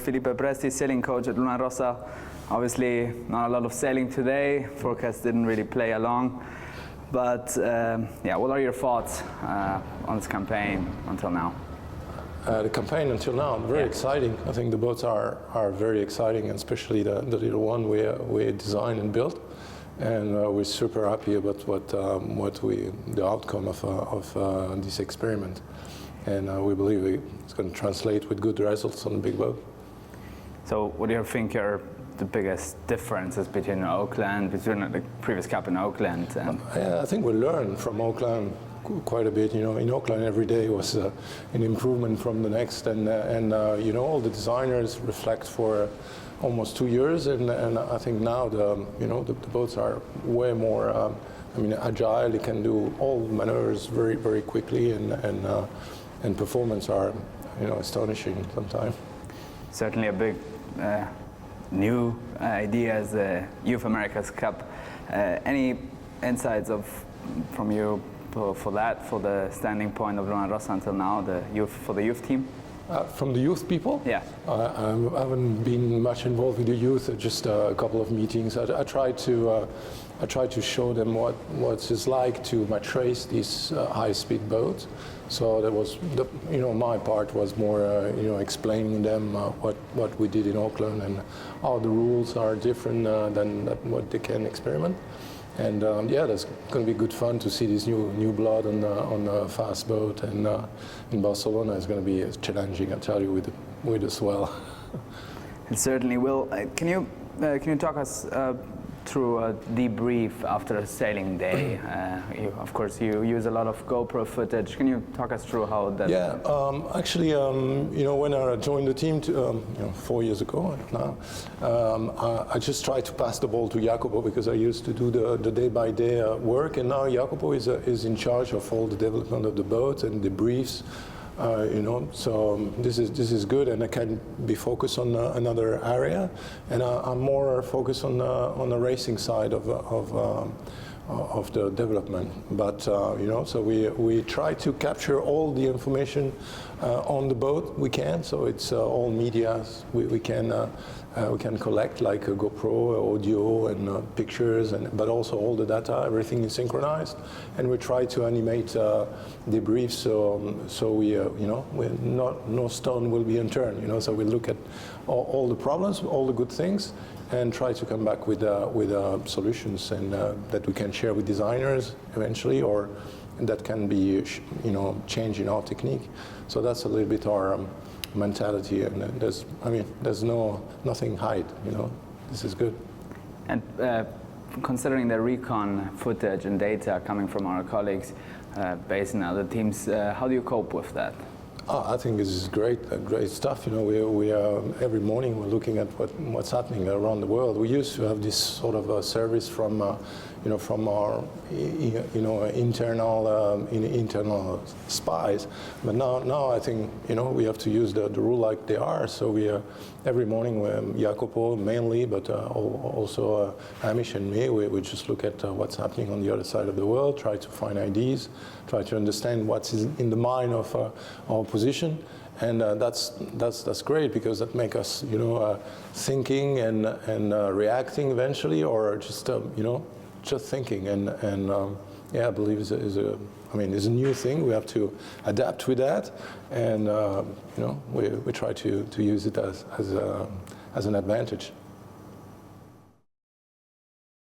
Philippe Presti, sailing coach at Luna Rossa. Obviously, not a lot of sailing today. Forecast didn't really play along. But yeah, what are your thoughts on this campaign until now? The campaign until now, very exciting. I think the boats are very exciting, and especially the little one we designed and built. And we're super happy about the outcome of this experiment. And we believe it's going to translate with good results on the big boat. So what do you think are the biggest differences between the previous cap in Auckland? And I think we learned from Auckland quite a bit. You know, in Auckland every day was an improvement from the next, and you know, all the designers reflect for almost 2 years, and I think now the boats are way more agile. They can do all maneuvers very quickly, and performance are astonishing sometimes. Certainly a big new idea as the Youth America's Cup. Any insights from you for the standing point of Luna Rossa until now, for the youth team? From the youth people? Yeah. I haven't been much involved with the youth, just a couple of meetings. I tried to show them what it's like to matrace these high-speed boats. So that was my part was more explaining them what we did in Auckland and how the rules are different than what they can experiment. And yeah, that's going to be good fun to see this new blood on a fast boat, and in Barcelona it's going to be challenging, I tell you, with the swell. It certainly will. Can you talk us through a debrief after a sailing day? Of course, you use a lot of GoPro footage. Can you talk us through how that? Yeah, actually, when I joined the team 4 years ago now, I just tried to pass the ball to Jacopo because I used to do the day-by-day work, and now Jacopo is in charge of all the development of the boat and the briefs. So this is good, and I can be focused on another area, and I'm more focused on the racing side of the development. But so we try to capture all the information on the boat we can. So it's all media we can collect, like a GoPro, audio, and pictures, but also all the data. Everything is synchronized, and we try to animate the briefs. So no stone will be unturned. So we look at all the problems, all the good things, and try to come back with solutions, and that we can share with designers eventually, or that can be changing our technique. So that's a little bit our mentality, and there's nothing hide. This is good. And considering the Recon footage and data coming from our colleagues based in other teams, how do you cope with that? I think this is great stuff. We every morning we're looking at what's happening around the world. We used to have this sort of service from our internal spies, but now I think we have to use the rule like they are. So we every morning, Jacopo mainly, but also Hamish and me, we just look at what's happening on the other side of the world, try to find ideas, try to understand what's in the mind of our position, and that's great, because that makes us thinking and reacting eventually, or just thinking, and yeah, I believe is a new thing. We have to adapt with that, and we try to use it as an advantage.